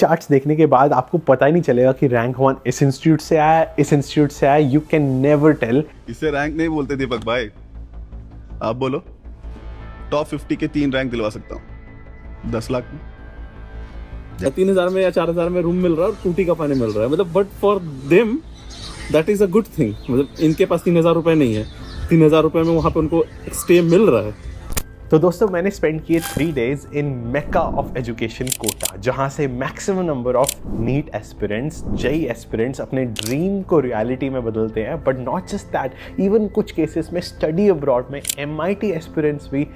Charts देखने के बाद आपको पता ही नहीं चलेगा कि रैंक 1 इस इंस्टीट्यूट से आया, इस इंस्टीट्यूट से आया। You can never tell. इसे रैंक नहीं बोलते दीपक भाई, आप बोलो। टॉप 50 के 3 रैंक दिलवा सकता हूँ 10 लाख में। 3,000 में या 4,000 में रूम मिल रहा है और टूटी का पानी मिल रहा है, मतलब but for them that is a good thing. मतलब इनके पास 3,000 रुपये नहीं है, 3,000 रुपये में वहाँ पे उनको स्टे मिल रहा है। तो दोस्तों मैंने स्पेंड किए 3 days in Mecca of education Kota, जहाँ से maximum number of NEET aspirants, JEE aspirants अपने ड्रीम को रियलिटी में बदलते हैं। But not just that, even कुछ केसेस में स्टडी अब्रॉड में MIT एस्पिरेंट्स भी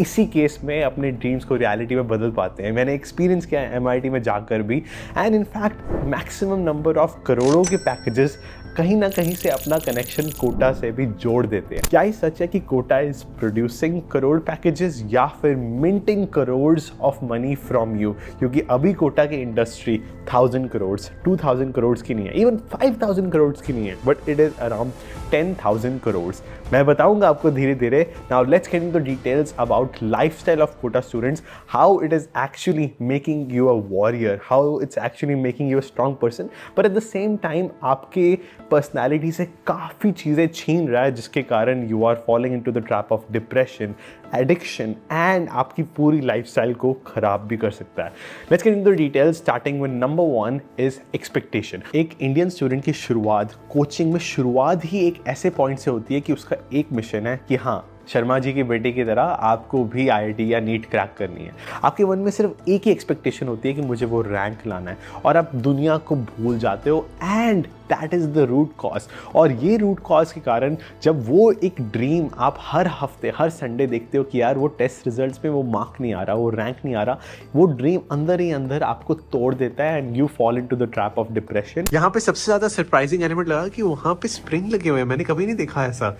इसी केस में अपने ड्रीम्स को रियलिटी में बदल पाते हैं। मैंने एक्सपीरियंस किया है MIT में जाकर भी। And in fact maximum number of करोड़ों के पैकेजेस कहीं ना कहीं से अपना कनेक्शन कोटा से भी जोड़ देते हैं। क्या ही सच है कि Kota is producing crore packages या फिर minting crores of money from you? क्योंकि अभी कोटा की इंडस्ट्री 1000 करोड़ 2000 करोड़ की नहीं है, इवन 5000 करोड़ की नहीं है, but it is around 10,000 crore. मैं बताऊंगा आपको धीरे धीरे। Now let's get into details about lifestyle of Kota students, how it is actually making you a warrior, how it's actually making you a strong person, but at the same time आपके personality से काफ़ी चीज़ें छीन रहा है, जिसके कारण you are following into the trap of depression, addiction and आपकी पूरी लाइफस्टाइल को खराब भी कर सकता है। Let's get into the details, starting with number 1 is expectation. एक इंडियन स्टूडेंट की शुरुआत कोचिंग में शुरुआत ही एक ऐसे पॉइंट से होती है कि उसका एक मिशन है कि हाँ, शर्मा जी की बेटी की तरह आपको भी IIT या नीट क्रैक करनी है। आपके मन में सिर्फ एक ही एक्सपेक्टेशन होती है कि मुझे वो रैंक लाना है, और आप दुनिया को भूल जाते हो। And that is the root cause. और ये रूट कॉज के कारण जब वो एक ड्रीम आप हर हफ्ते हर संडे देखते हो कि यार वो टेस्ट रिजल्ट्स में वो मार्क नहीं आ रहा, वो रैंक नहीं आ रहा, वो ड्रीम अंदर ही अंदर आपको तोड़ देता है and you fall into the trap of depression. यहाँ पे सबसे ज़्यादा सरप्राइजिंग एलिमेंट लगा कि वहाँ पे स्प्रिंग लगे हुए हैं। मैंने कभी नहीं देखा ऐसा।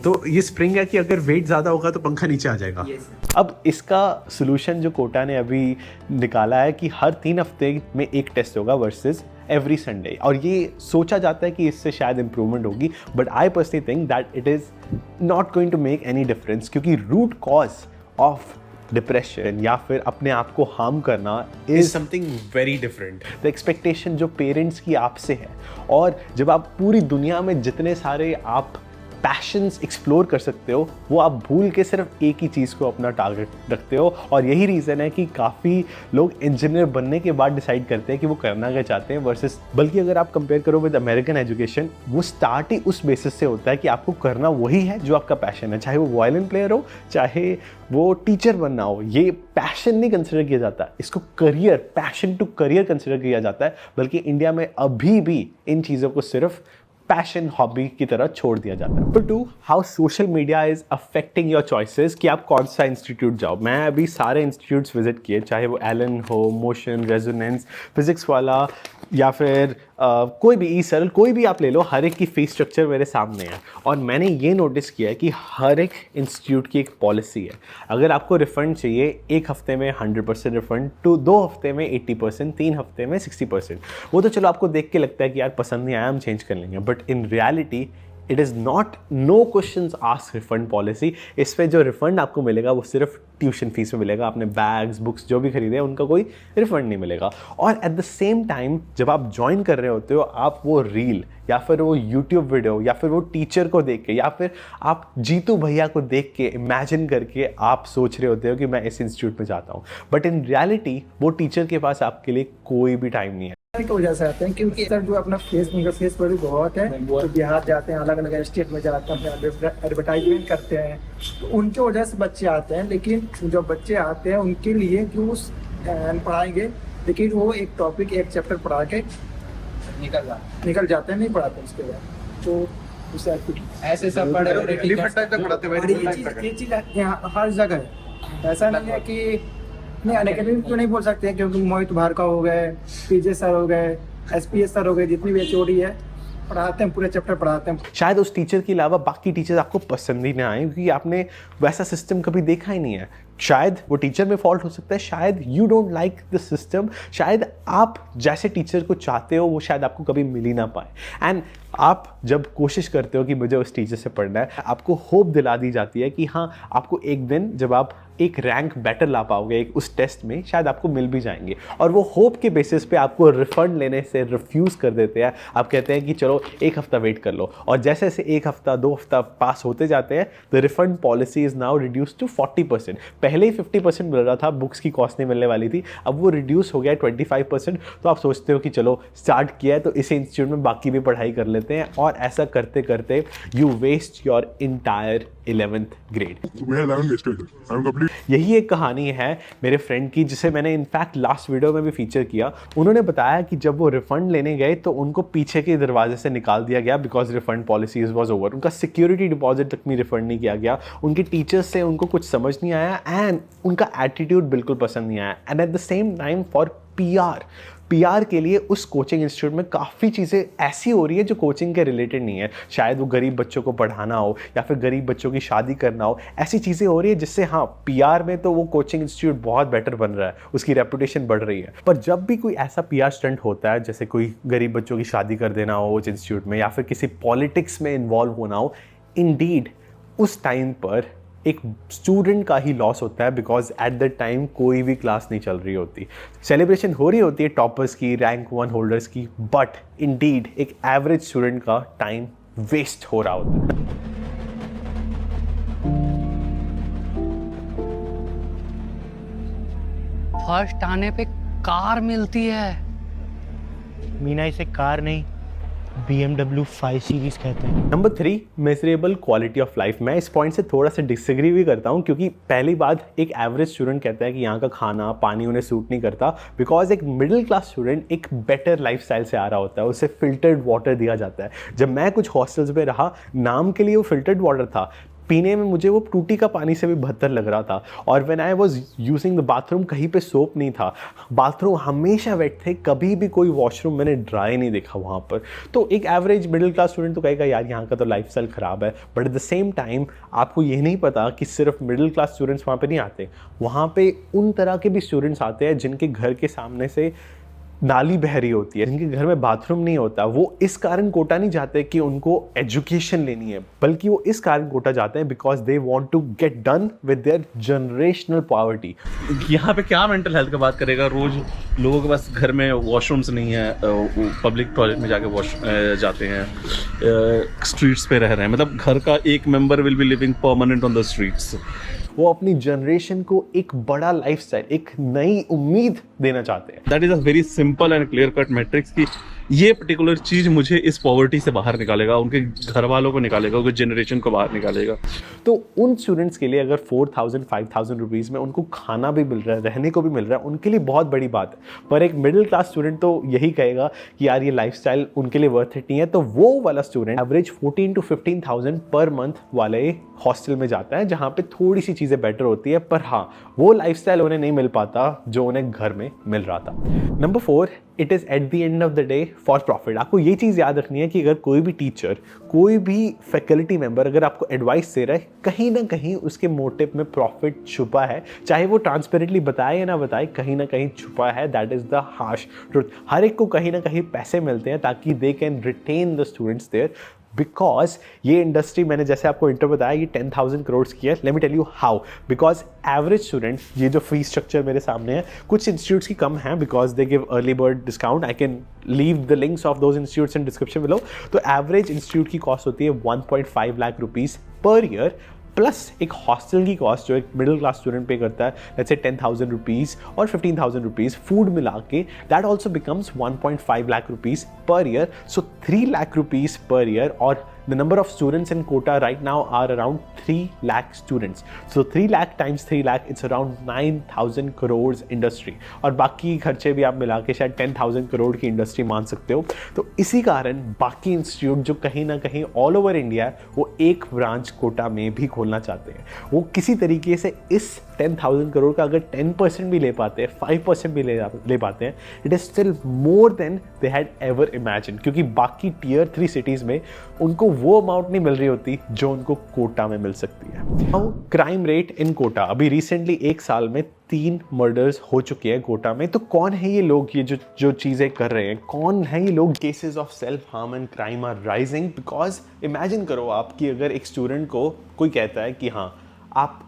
तो ये स्प्रिंग है कि अगर वेट ज़्यादा होगा तो पंखा नीचे आ जाएगा। अब इसका सोल्यूशन जो कोटा ने अभी निकाला है कि हर 3 हफ्ते में एक टेस्ट होगा वर्सेस एवरी संडे, और ये सोचा जाता है कि इससे शायद इंप्रूवमेंट होगी। But I personally think that it is not going to make any difference, क्योंकि रूट कॉज ऑफ डिप्रेशन या फिर अपने आप को हार्म करना is something very different. The expectation जो पेरेंट्स की आपसे है, और जब आप पूरी दुनिया में जितने सारे आप पैशंस एक्सप्लोर कर सकते हो, वो आप भूल के सिर्फ एक ही चीज़ को अपना टारगेट रखते हो। और यही रीज़न है कि काफ़ी लोग इंजीनियर बनने के बाद डिसाइड करते हैं कि वो करना क्या चाहते हैं वर्सेस, बल्कि अगर आप कंपेयर करो विद अमेरिकन एजुकेशन, वो स्टार्ट ही उस बेसिस से होता है कि आपको करना वही है जो आपका पैशन है, चाहे वो वायलिन प्लेयर हो, चाहे वो टीचर बनना हो। ये पैशन नहीं कंसिडर किया जाता, इसको career, passion to career consider किया जाता है। बल्कि इंडिया में अभी भी इन चीज़ों को सिर्फ पैशन, हॉबी की तरह छोड़ दिया जाता है। Number 2, how social media is affecting your choices, कि आप कौन सा इंस्टीट्यूट जाओ। मैं अभी सारे इंस्टीट्यूट्स विजिट किए, चाहे वो एलन हो, मोशन, रेजोनेंस, फिजिक्स वाला, या फिर कोई भी ई सरल, कोई भी आप ले लो, हर एक की फीस स्ट्रक्चर मेरे सामने है। और मैंने ये नोटिस किया है कि हर एक इंस्टीट्यूट की एक पॉलिसी है। अगर आपको रिफंड चाहिए, 1 हफ्ते में 100% रिफंड, 2 हफ्ते में 80%, 3 हफ्ते में 60%। वो तो चलो आपको देख के लगता है कि यार पसंद नहीं आया, हम चेंज कर लेंगे, but in reality it is not know questions ask refund policy. इस पर जो रिफंड आपको मिलेगा वो सिर्फ ट्यूशन फीस में मिलेगा। आपने बैग्स, बुक्स जो भी खरीदे उनका कोई रिफंड नहीं मिलेगा। और एट द सेम टाइम जब आप ज्वाइन कर रहे होते हो, आप वो रील या फिर वो यूट्यूब वीडियो या फिर वो टीचर को देख के या फिर आप जीतू भैया को देख के इमेजिन करके आप सोच रहे होते हो कि मैं इस इंस्टीट्यूट में जाता हूँ, बट इन रियलिटी वो टीचर के पास आपके लिए कोई भी टाइम नहीं है। की वजह से आते हैं, क्योंकि सर जो अपना फेस वैल्यू बहुत है, तो बिहार जाते हैं, अलग अलग स्टेट में जाते हैं, अपने एडवर्टाइजमेंट करते हैं, तो उनके वजह से बच्चे आते हैं। लेकिन जो बच्चे आते हैं उनके लिए जो पढ़ाएंगे, लेकिन वो एक टॉपिक, एक चैप्टर पढ़ा के निकल जाते हैं, नहीं पढ़ाते उसके बाद। तो ऐसे सब ये चीज़ यहाँ हर जगह है। ऐसा नहीं है कि नहीं, अनएकेडमिक तो नहीं बोल सकते, क्योंकि मोहित भार्गव हो गए, पीजे सर हो गए, SPS सर हो गए, जितनी भी HOD है पढ़ाते हैं, पूरे चैप्टर पढ़ाते हैं। शायद उस टीचर के अलावा बाकी टीचर्स आपको पसंद ही ना आए, क्योंकि आपने वैसा सिस्टम कभी देखा ही नहीं है। शायद वो टीचर में फॉल्ट हो सकता है, शायद you don't like the system, शायद आप जैसे टीचर को चाहते हो वो शायद आपको कभी मिल ही ना पाए। एंड आप जब कोशिश करते हो कि मुझे उस टीचर से पढ़ना है, आपको होप दिला दी जाती है कि हाँ, आपको एक दिन जब आप एक रैंक बेटर ला पाओगे एक उस टेस्ट में, शायद आपको मिल भी जाएंगे। और वो होप के बेसिस पे आपको रिफंड लेने से रिफ्यूज़ कर देते हैं। आप कहते हैं कि चलो एक हफ्ता वेट कर लो, और जैसे जैसे एक हफ्ता 2 हफ्ता पास होते जाते हैं, the refund policy is now reduce to 40%। पहले ही 50% मिल रहा था, बुक्स की कॉस्ट नहीं मिलने वाली थी, अब वो रिड्यूस हो गया है 25%। तो आप सोचते हो कि चलो स्टार्ट किया है तो इस इंस्टीट्यूट में बाकी भी पढ़ाई कर लेते हैं, और ऐसा करते करते you waste your entire 11th grade. यही एक कहानी है मेरे फ्रेंड की, जिसे मैंने इनफैक्ट लास्ट वीडियो में भी फीचर किया। उन्होंने बताया कि जब वो रिफंड लेने गए तो उनको पीछे के दरवाजे से निकाल दिया गया because refund policies was over. उनका सिक्योरिटी डिपॉजिट तक भी रिफंड नहीं किया गया, उनके टीचर्स से उनको कुछ समझ नहीं आया, एंड उनका एटीट्यूड बिल्कुल पसंद नहीं आया। And eight the same time for PR के लिए उस कोचिंग इंस्टीट्यूट में काफ़ी चीज़ें ऐसी हो रही है जो कोचिंग के रिलेटेड नहीं है। शायद वो गरीब बच्चों को पढ़ाना हो या फिर गरीब बच्चों की शादी करना हो, ऐसी चीज़ें हो रही है जिससे हाँ पीआर में तो वो कोचिंग इंस्टीट्यूट बहुत बेटर बन रहा है, उसकी रेपुटेशन बढ़ रही है। पर जब भी कोई ऐसा पीआर स्टंट होता है, जैसे कोई गरीब बच्चों की शादी कर देना हो उस इंस्टीट्यूट में, या फिर किसी पॉलिटिक्स में इन्वॉल्व होना हो, इंडीड उस टाइम पर एक स्टूडेंट का ही लॉस होता है, बिकॉज एट द टाइम कोई भी क्लास नहीं चल रही होती, सेलिब्रेशन हो रही होती है टॉपर्स की, रैंक 1 होल्डर्स की, बट इंडीड एक एवरेज स्टूडेंट का टाइम वेस्ट हो रहा होता है। फर्स्ट आने पे कार मिलती है। मीना इसे कार नहीं BMW 5 सीरीज कहते हैं। Number 3, measurable quality of life. मैं इस पॉइंट से थोड़ा सा डिसएग्री भी करता हूँ, क्योंकि पहली बात एक एवरेज स्टूडेंट कहता है कि यहाँ का खाना पानी उन्हें सूट नहीं करता, बिकॉज एक मिडिल क्लास स्टूडेंट एक बेटर लाइफस्टाइल से आ रहा होता है, उसे फिल्टर्ड वाटर दिया जाता है। जब मैं कुछ हॉस्टल्स में रहा, नाम के लिए वो फिल्टर्ड वाटर था, पीने में मुझे वो टूटी का पानी से भी बदतर लग रहा था। और when I was using the bathroom, कहीं पे सोप नहीं था, बाथरूम हमेशा वेट थे, कभी भी कोई वॉशरूम मैंने ड्राई नहीं देखा वहाँ पर। तो एक एवरेज मिडिल क्लास स्टूडेंट तो कहेगा यार यहाँ का तो लाइफस्टाइल ख़राब है, but at the same time आपको ये नहीं पता कि सिर्फ मिडिल क्लास स्टूडेंट्स वहाँ पर नहीं आते, वहाँ पर उन तरह के भी स्टूडेंट्स आते हैं जिनके घर के सामने से नाली बह रही होती है, जिनके घर में बाथरूम नहीं होता। वो इस कारण कोटा नहीं जाते कि उनको एजुकेशन लेनी है, बल्कि वो इस कारण कोटा जाते हैं because they want to get done with their generational poverty. यहाँ पे क्या मेंटल हेल्थ का बात करेगा, रोज लोगों के पास घर में वॉशरूम्स नहीं है, पब्लिक टॉयलेट में जाके वॉश जाते हैं, स्ट्रीट्स पे रह रहे हैं, मतलब घर का एक member will be living permanent on the streets. वो अपनी जनरेशन को एक बड़ा लाइफस्टाइल, एक नई उम्मीद देना चाहते हैं। That is a very simple and clear cut matrix कि ये पर्टिकुलर चीज मुझे इस पॉवर्टी से बाहर निकालेगा, उनके घर वालों को निकालेगा, उनके जनरेशन को बाहर निकालेगा। तो उन स्टूडेंट्स के लिए अगर 4,000-5,000 रुपीज़ में उनको खाना भी मिल रहा है, रहने को भी मिल रहा है, उनके लिए बहुत बड़ी बात है। पर एक मिडिल क्लास स्टूडेंट तो यही कहेगा कि यार ये लाइफस्टाइल उनके लिए वर्थ इट नहीं है। तो वो वाला student average 14,000 to 15,000 per month वाले हॉस्टल में जाता है, जहाँ पे थोड़ी सी चीज़ें बेटर होती है, पर हाँ वो लाइफस्टाइल उन्हें नहीं मिल पाता जो उन्हें घर में मिल रहा था। Number 4, it is at the end of the day for profit. आपको ये चीज़ याद रखनी है कि अगर कोई भी टीचर, कोई भी फैकल्टी मेंबर अगर आपको एडवाइस दे रहा है, कहीं ना कहीं उसके मोटिव में प्रॉफिट छुपा है, चाहे वो ट्रांसपेरेंटली बताए या ना बताए, कहीं ना कहीं छुपा है। That is the harsh truth. हर एक को कहीं ना कहीं पैसे मिलते हैं ताकि they can retain the students there, because ये इंडस्ट्री, मैंने जैसे आपको इंटर बताया, ये 10,000 करोड़ की है। Let me tell you how. Because average student, ये जो फीस स्ट्रक्चर मेरे सामने है, कुछ इंस्टीट्यूट्स की कम है because they give early bird discount. I can leave the links of those institutes in description below. तो एवरेज इंस्टीट्यूट की कॉस्ट होती है 1.5 lakh rupees per year, plus एक हॉस्टल की कॉस्ट जो एक मिडिल क्लास स्टूडेंट पे करता है, लेट्स से 10,000 रुपीज़ और 15,000 रुपीज़, फूड मिला के that also becomes 1.5 lakh rupees per year. So 3 lakh rupees per year, और the number of students in Kota right now are around 3 lakh students. So 3 lakh times 3 lakh, it's around 9,000 crores industry. और बाकी खर्चे भी आप मिला के शायद 10,000 करोड़ की इंडस्ट्री मान सकते हो। तो इसी कारण बाकी इंस्टीट्यूट जो कहीं ना कहीं ऑल ओवर इंडिया है, वो एक ब्रांच कोटा में भी खोलना चाहते हैं। वो किसी तरीके से इस 10,000 करोड़ का अगर 10% भी ले पाते हैं, 5% भी ले पाते हैं, it is still more than they had ever imagine. क्योंकि बाकी टियर 3 सिटीज़ में उनको वो अमाउंट नहीं मिल रही होती जो उनको कोटा में मिल सकती है। क्राइम रेट इन कोटा, अभी रिसेंटली 1 साल में 3 मर्डर्स हो चुके हैं कोटा में। तो कौन है ये लोग, ये जो चीज़ें कर रहे हैं, कौन है ये लोग? Cases of self harm and crime are rising because imagine करो आप कि अगर एक स्टूडेंट को कोई कहता है कि हाँ आप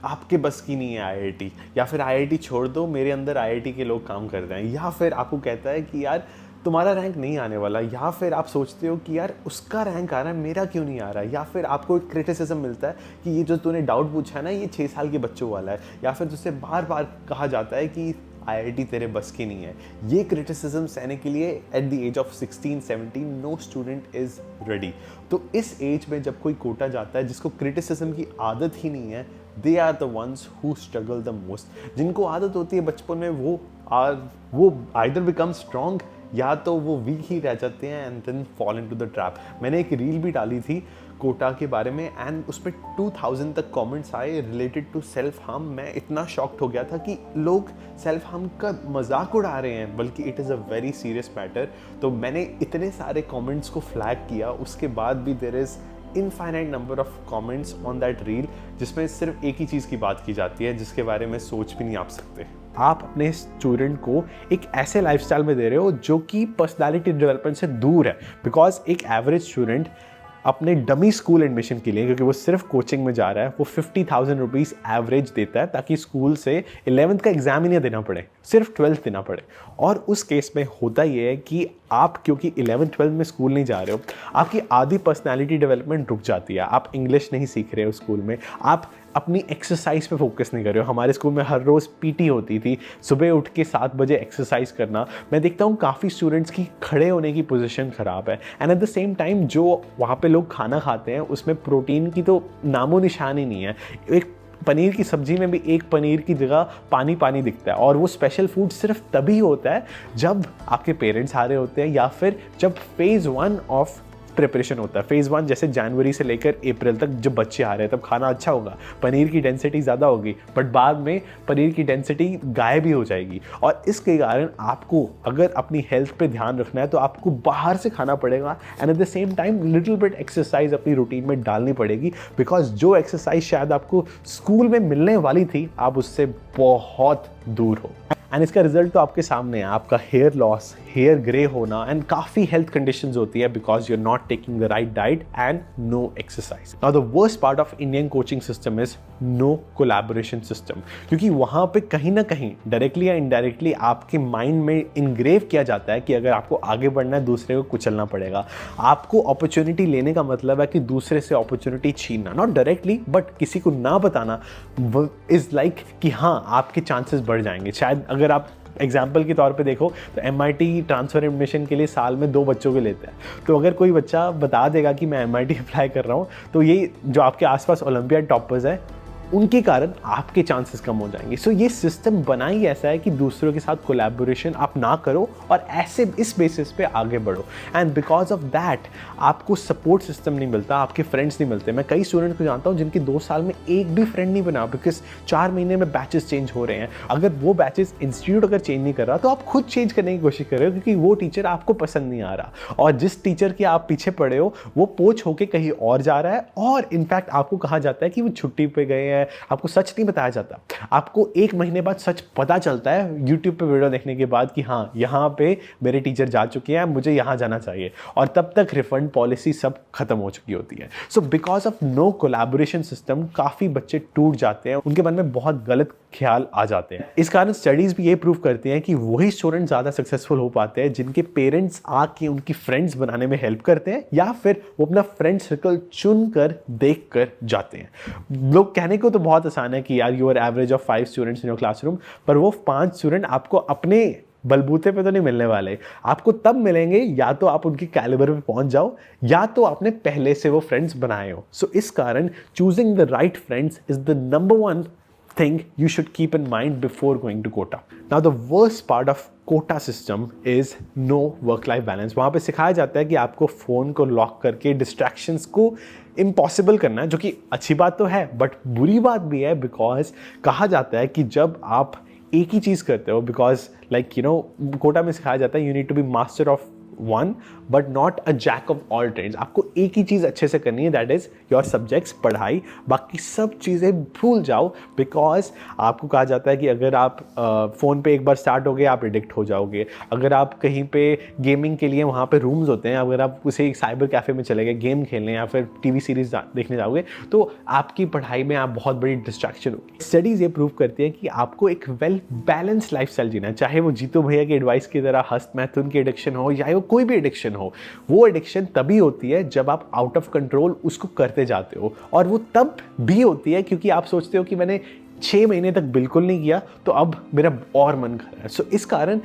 आपके बस की नहीं है आईआईटी, या फिर आईआईटी छोड़ दो, मेरे अंदर आईआईटी के लोग काम कर रहे हैं, या फिर आपको कहता है कि यार तुम्हारा रैंक नहीं आने वाला, या फिर आप सोचते हो कि यार उसका रैंक आ रहा है मेरा क्यों नहीं आ रहा है, या फिर आपको एक क्रिटिसिज्म मिलता है कि ये जो तूने डाउट पूछा है ना ये 6 साल के बच्चों वाला है, या फिर तुझसे बार बार कहा जाता है कि आईआईटी तेरे बस की नहीं है। ये क्रिटिसिज्म सहने के लिए at the age of 16-17 no student is ready. तो इस एज में जब कोई कोटा जाता है जिसको क्रिटिसिज्म की आदत ही नहीं है, they are the ones who struggle the most. जिनको आदत होती है बचपन में वो आइदर बिकम स्ट्रॉन्ग या तो वो वीक ही रह जाते हैं and then fall into the trap. मैंने एक रील भी डाली थी कोटा के बारे में एंड उस पर 2000 तक कमेंट्स आए रिलेटेड टू सेल्फ हार्म। मैं इतना शॉक्ड हो गया था कि लोग सेल्फ हार्म का मजाक उड़ा रहे हैं, बल्कि it is a very serious matter. तो मैंने इतने सारे कमेंट्स को फ्लैग किया, उसके बाद भी there is infinite number of comments on that reel जिसमें सिर्फ एक ही चीज़ की बात की जाती है जिसके बारे में सोच भी नहीं आप सकते। आप अपने स्टूडेंट को एक ऐसे लाइफस्टाइल में दे रहे हो जो कि पर्सनालिटी डेवलपमेंट से दूर है। बिकॉज एक एवरेज स्टूडेंट अपने डमी स्कूल एडमिशन के लिए, क्योंकि वो सिर्फ कोचिंग में जा रहा है, वो 50,000 रुपीज़ एवरेज देता है ताकि स्कूल से 11th का एग्जाम ही नहीं देना पड़े, सिर्फ 12th देना पड़े। और उस केस में होता ये है कि आप क्योंकि 11th-12th में स्कूल नहीं जा रहे हो, आपकी आधी पर्सनालिटी डेवलपमेंट रुक जाती है। आप इंग्लिश नहीं सीख रहे हो स्कूल में, आप अपनी एक्सरसाइज पे फोकस नहीं कर रहे हो। हमारे स्कूल में हर रोज़ पीटी होती थी, सुबह उठ के 7 बजे एक्सरसाइज करना। मैं देखता हूँ काफ़ी स्टूडेंट्स की खड़े होने की पोजीशन ख़राब है and eight the same time जो वहाँ पे लोग खाना खाते हैं उसमें प्रोटीन की तो नामो निशान ही नहीं है। एक पनीर की सब्जी में भी एक पनीर की जगह पानी पानी दिखता है, और वो स्पेशल फूड सिर्फ तभी होता है जब आपके पेरेंट्स आ रहे होते हैं या फिर जब फेज़ 1 ऑफ प्रिपरेशन होता है। फेज़ 1 जैसे जनवरी से लेकर अप्रैल तक जब बच्चे आ रहे हैं तब खाना अच्छा होगा, पनीर की डेंसिटी ज़्यादा होगी, बट बाद में पनीर की डेंसिटी गायब ही हो जाएगी। और इसके कारण आपको अगर अपनी हेल्थ पे ध्यान रखना है तो आपको बाहर से खाना पड़ेगा and eight the same time little bit exercise अपनी रूटीन में डालनी पड़ेगी। बिकॉज जो एक्सरसाइज शायद आपको स्कूल में मिलने वाली थी आप उससे बहुत दूर हो। एंड इसका रिजल्ट तो आपके सामने है, आपका हेयर लॉस, हेयर ग्रे होना एंड काफ़ी हेल्थ कंडीशंस होती है because you are not taking the right diet and no exercise. Now the worst part of Indian coaching system is no collaboration system, क्योंकि वहाँ पे कहीं ना कहीं डायरेक्टली या इनडायरेक्टली आपके माइंड में इनग्रेव किया जाता है कि अगर आपको आगे बढ़ना है दूसरे को कुचलना पड़ेगा। आपको अपॉर्चुनिटी लेने का मतलब है कि दूसरे से अपॉर्चुनिटी छीनना, नॉट डायरेक्टली बट किसी को ना बताना इज़ लाइक कि हाँ आपके चांसेस बढ़ जाएंगे। शायद अगर आप एग्जाम्पल के तौर पे देखो तो MIT ट्रांसफ़र एडमिशन के लिए साल में 2 बच्चों को लेते हैं। तो अगर कोई बच्चा बता देगा कि मैं MIT अप्लाई कर रहा हूँ तो ये जो आपके आसपास ओलंपियाड टॉपर्स हैं उनके कारण आपके चांसेस कम हो जाएंगे। सो ये सिस्टम बना ही ऐसा है कि दूसरों के साथ कोलैबोरेशन आप ना करो और ऐसे इस बेसिस पे आगे बढ़ो। एंड बिकॉज ऑफ दैट आपको सपोर्ट सिस्टम नहीं मिलता, आपके फ्रेंड्स नहीं मिलते। मैं कई स्टूडेंट को जानता हूँ जिनके 2 साल में एक भी फ्रेंड नहीं बना बिकॉज 4 महीने में बैचेस चेंज हो रहे हैं। अगर वो बैचेस इंस्टीट्यूट अगर चेंज नहीं कर रहा तो आप खुद चेंज करने की कोशिश कर रहे हो क्योंकि वो टीचर आपको पसंद नहीं आ रहा, और जिस टीचर के आप पीछे पड़े हो वो पोच होके कहीं और जा रहा है। और इनफैक्ट आपको कहा जाता है कि वो छुट्टी पे गए हैं, आपको सच नहीं बताया जाता। आपको 1 महीने बाद सच पता चलता है यूट्यूब पे वीडियो देखने के बाद कि हाँ यहाँ पे मेरे टीचर जा चुके हैं, मुझे यहाँ जाना चाहिए, और तब तक रिफंड पॉलिसी सब खत्म हो चुकी होती है। So because of no collaboration system काफ़ी बच्चे टूट जाते हैं, उनके मन में बहुत गलत ख्याल आ जाते हैं। इस कारण स्टडीज़ भी ये प्रूव करती हैं कि वही स्टूडेंट ज़्यादा सक्सेसफुल हो पाते हैं जिनके पेरेंट्स आके उनकी फ्रेंड्स बनाने में हेल्प करते हैं या फिर वो अपना फ्रेंड सर्कल चुन कर देख कर जाते हैं। लोग कहने को तो बहुत आसान है कि यार you are average of 5 students in your classroom, पर वो 5 स्टूडेंट आपको अपने बलबूते पे तो नहीं मिलने वाले। आपको तब मिलेंगे या तो आप उनके कैलिबर पे पहुंच जाओ या तो आपने पहले से वो फ्रेंड्स बनाए हो। सो इस कारण choosing the right friends is the number 1 thing you should keep in mind before going to quota. Now the worst part of quota system is no work life balance. वहाँ पे सिखाया जाता है कि आपको फ़ोन को लॉक करके distractions को इम्पॉसिबल करना है, जो कि अच्छी बात तो है बट बुरी बात भी है। बिकॉज कहा जाता है कि जब आप एक ही चीज़ करते हो, because like you know Kota में सिखाया जाता है you need to be master of one but not a jack of all trades. आपको एक ही चीज़ अच्छे से करनी है, दैट इज़ योर सब्जेक्ट्स, पढ़ाई। बाकी सब चीज़ें भूल जाओ, बिकॉज आपको कहा जाता है कि अगर आप फ़ोन पे एक बार स्टार्ट हो गए आप एडिक्ट हो जाओगे। अगर आप कहीं पे गेमिंग के लिए वहाँ पे रूम्स होते हैं, अगर आप उसे साइबर कैफ़े में चले गए गेम खेलने या फिर टीवी सीरीज देखने जाओगे तो आपकी पढ़ाई में आप बहुत बड़ी डिस्ट्रैक्शन होगी। स्टडीज़ ये प्रूव करती है कि आपको एक वेल बैलेंस लाइफस्टाइल जीना है, चाहे वो जीतो भैया की एडवाइस की तरह हस्त मैथुन की एडिक्शन हो या वो कोई भी एडिक्शन हो। वो एडिक्शन तभी होती है जब आप आउट ऑफ कंट्रोल उसको करते जाते हो, और वो तब भी होती है क्योंकि आप सोचते हो कि मैंने 6 महीने तक बिल्कुल नहीं किया तो अब मेरा और मन कर रहा है। सो इस कारण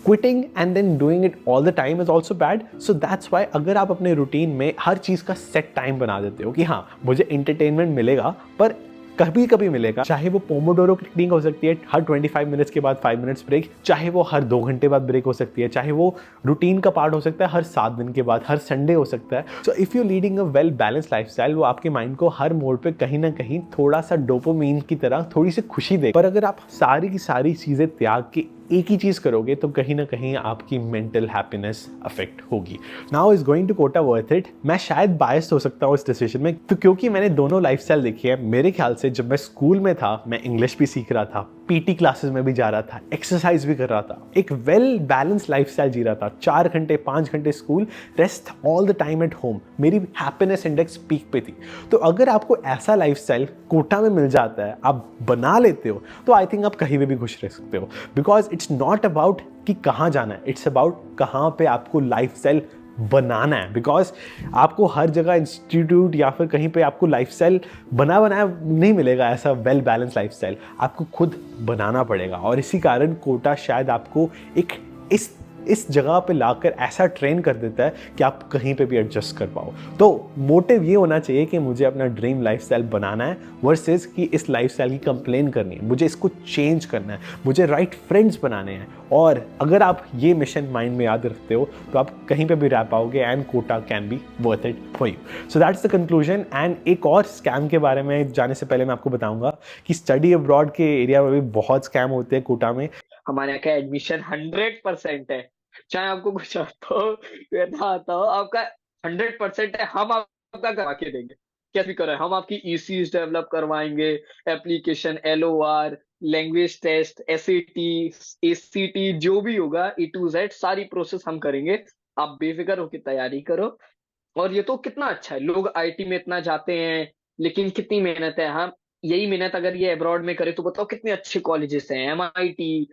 quitting and then doing it all the time is also bad. So that's why अगर आप अपने रूटीन में हर चीज़ का सेट टाइम बना देते हो कि हाँ मुझे एंटरटेनमेंट मिलेगा पर कभी कभी मिलेगा, चाहे वो पोमोडोरो टेक्निक हो सकती है, हर 25 मिनट्स के बाद 5 मिनट्स ब्रेक, चाहे वो हर 2 घंटे बाद ब्रेक हो सकती है, चाहे वो रूटीन का पार्ट हो सकता है हर 7 दिन के बाद, हर संडे हो सकता है। So if you leading a well balance lifestyle, वो आपके माइंड को हर मोड पे कहीं ना कहीं थोड़ा सा डोपामाइन की तरह थोड़ी सी खुशी दे। पर अगर आप सारी की सारी चीज़ें त्याग के एक ही चीज़ करोगे तो कहीं ना कहीं आपकी मेंटल हैप्पीनेस अफेक्ट होगी। Now is going to Kota worth it. मैं शायद बायस्ड हो सकता हूँ इस डिसीजन में, तो क्योंकि मैंने दोनों लाइफस्टाइल देखी है। मेरे ख्याल से जब मैं स्कूल में था मैं इंग्लिश भी सीख रहा था, पीटी क्लासेस में भी जा रहा था, एक्सरसाइज भी कर रहा था, एक वेल बैलेंस लाइफस्टाइल जी रहा था। 4 घंटे 5 घंटे school, rest all the time at home. मेरी हैप्पीनेस इंडेक्स पीक पे थी। तो अगर आपको ऐसा लाइफस्टाइल कोटा में मिल जाता है, आप बना लेते हो, तो आई थिंक आप कहीं भी खुश रह सकते हो। बिकॉज इट्स नॉट अबाउट कि कहाँ जाना है, इट्स अबाउट कहाँ पे आपको लाइफस्टाइल बनाना है। बिकॉज आपको हर जगह इंस्टीट्यूट या फिर कहीं पे आपको लाइफस्टाइल बनाया नहीं मिलेगा, ऐसा वेल बैलेंस लाइफस्टाइल आपको खुद बनाना पड़ेगा। और इसी कारण कोटा शायद आपको एक इस जगह पे लाकर ऐसा ट्रेन कर देता है कि आप कहीं पे भी एडजस्ट कर पाओ। तो मोटिव ये होना चाहिए कि मुझे अपना ड्रीम लाइफस्टाइल बनाना है, वर्सेस कि इस लाइफस्टाइल की कंप्लेन करनी है। मुझे इसको चेंज करना है, मुझे राइट फ्रेंड्स बनाने हैं। और अगर आप ये मिशन माइंड में याद रखते हो तो आप कहीं पे भी रह पाओगे, and Kota can be worth it for you. So that's the conclusion. And एक और स्कैम के बारे में जाने से पहले मैं आपको बताऊंगा कि स्टडी अब्रॉड के एरिया में भी बहुत स्कैम होते हैं कोटा में। हमारे यहाँ का एडमिशन 100% है, चाहे आपको कुछ आता हो या ना आता हो, आपका 100% है। हम आपका करवा के देंगे, कैसे भी करें। हम आपकी ईसीज डेवलप करवाएंगे, application, LOR, language test, SAT, ACT, जो भी होगा ए टू जेड सारी प्रोसेस हम करेंगे। आप बेफिक्र होकर तैयारी करो। और ये तो कितना अच्छा है, लोग आईटी में इतना जाते हैं, लेकिन कितनी मेहनत है। हम यही मेहनत अगर ये अब्रॉड में करे तो बताओ कितने अच्छे कॉलेजेस हैं, MIT,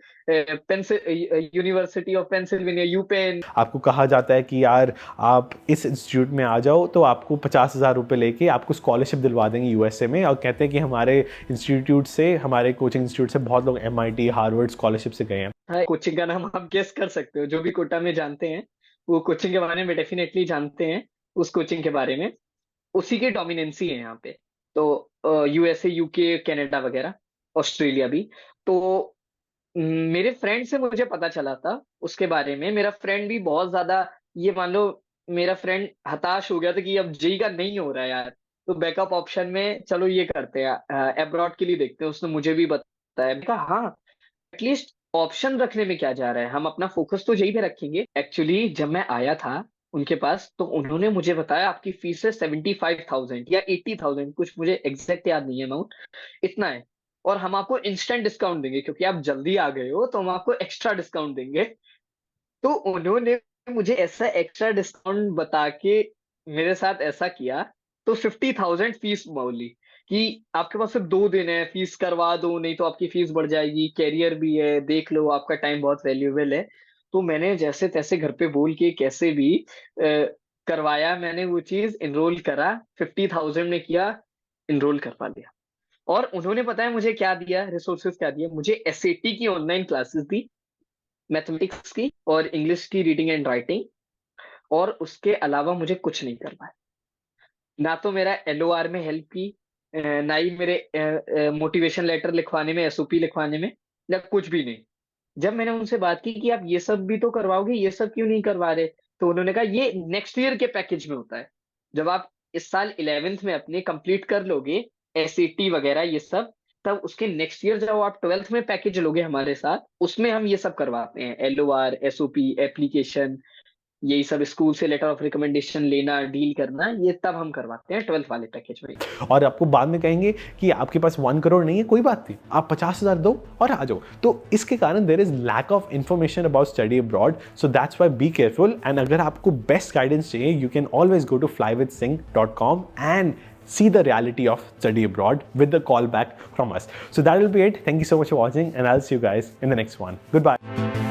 university of Pennsylvania, UPenn. आपको कहा जाता है कि यार आप इस इंस्टीट्यूट में आ जाओ तो आपको 50,000 रुपये लेके आपको स्कॉलरशिप दिलवा देंगे यूएसए में। और कहते हैं कि हमारे इंस्टीट्यूट से, हमारे कोचिंग इंस्टीट्यूट से बहुत लोग एमआईटी, हार्वर्ड स्कॉलरशिप से गए हैं। कोचिंग का नाम आप गेस कर सकते हो, जो भी कोटा में जानते हैं वो कोचिंग के बारे में डेफिनेटली जानते हैं। उस कोचिंग के बारे में उसी की डोमिनेंसी है यहाँ पे। तो यूएसए, यूके, कनाडा वगैरह, ऑस्ट्रेलिया भी। तो मेरे फ्रेंड से मुझे पता चला था उसके बारे में। मेरा फ्रेंड भी बहुत ज्यादा, ये मान लो मेरा फ्रेंड हताश हो गया था कि अब जेई का नहीं हो रहा है यार, तो बैकअप ऑप्शन में चलो ये करते हैं, अब्रॉड के लिए देखते हैं। उसने मुझे भी बताया। मैंने कहा हाँ, एटलीस्ट ऑप्शन रखने में क्या जा रहा है, हम अपना फोकस तो यही पे रखेंगे। एक्चुअली जब मैं आया था उनके पास तो उन्होंने मुझे बताया आपकी फीस है 75,000 या 80,000, कुछ मुझे एग्जैक्ट याद नहीं है अमाउंट, इतना है। और हम आपको इंस्टेंट डिस्काउंट देंगे क्योंकि आप जल्दी आ गए हो, तो हम आपको एक्स्ट्रा डिस्काउंट देंगे। तो उन्होंने मुझे ऐसा एक्स्ट्रा डिस्काउंट बता के मेरे साथ ऐसा किया। तो 50,000 फीस बोली कि आपके पास सिर्फ 2 दिन है, फीस करवा दो, नहीं तो आपकी फीस बढ़ जाएगी, कैरियर भी है, देख लो, आपका टाइम बहुत वैल्यूएबल है। तो मैंने जैसे तैसे घर पे बोल के कैसे भी करवाया। मैंने वो चीज इनरोल करा, 50,000 में किया, इनरोल करवा लिया। और उन्होंने पता है मुझे क्या दिया, रिसोर्सेज क्या दिया मुझे, एसएटी की ऑनलाइन क्लासेस दी, मैथमेटिक्स की और इंग्लिश की रीडिंग एंड राइटिंग। और उसके अलावा मुझे कुछ नहीं करवाया। ना तो मेरा एलओआर में हेल्प की, ना ही मेरे मोटिवेशन लेटर लिखवाने में, एसओपी लिखवाने में, या कुछ भी नहीं। जब मैंने उनसे बात की कि आप ये सब भी तो करवाओगे, ये सब क्यों नहीं करवा रहे, तो उन्होंने कहा ये नेक्स्ट ईयर के पैकेज में होता है। जब आप इस साल 11th में अपने कंप्लीट कर लोगे एसएटी वगैरह ये सब, तब उसके नेक्स्ट ईयर जब आप 12th में पैकेज लोगे हमारे साथ, उसमें हम ये सब करवाते हैं, एलओआर, एसओपी, एप्लीकेशन, यही सब स्कूल से लेटर ऑफ रिकमेंडेशन लेना, डील करना, ये तब हम करवाते हैं 12th वाले पैकेज में। और आपको बाद में कहेंगे कि आपके पास 1 करोड़ नहीं है, कोई बात नहीं, आप 50,000 दो और आ जाओ। तो इसके कारण there is lack of information about study abroad, so that's why be careful. And अगर आपको बेस्ट गाइडेंस चाहिए, you can always go to flywithsync.com and see the reality of study abroad with the call back from us. So that will be it. Thank you so much for watching, and I'll see you guys in the next one. Goodbye.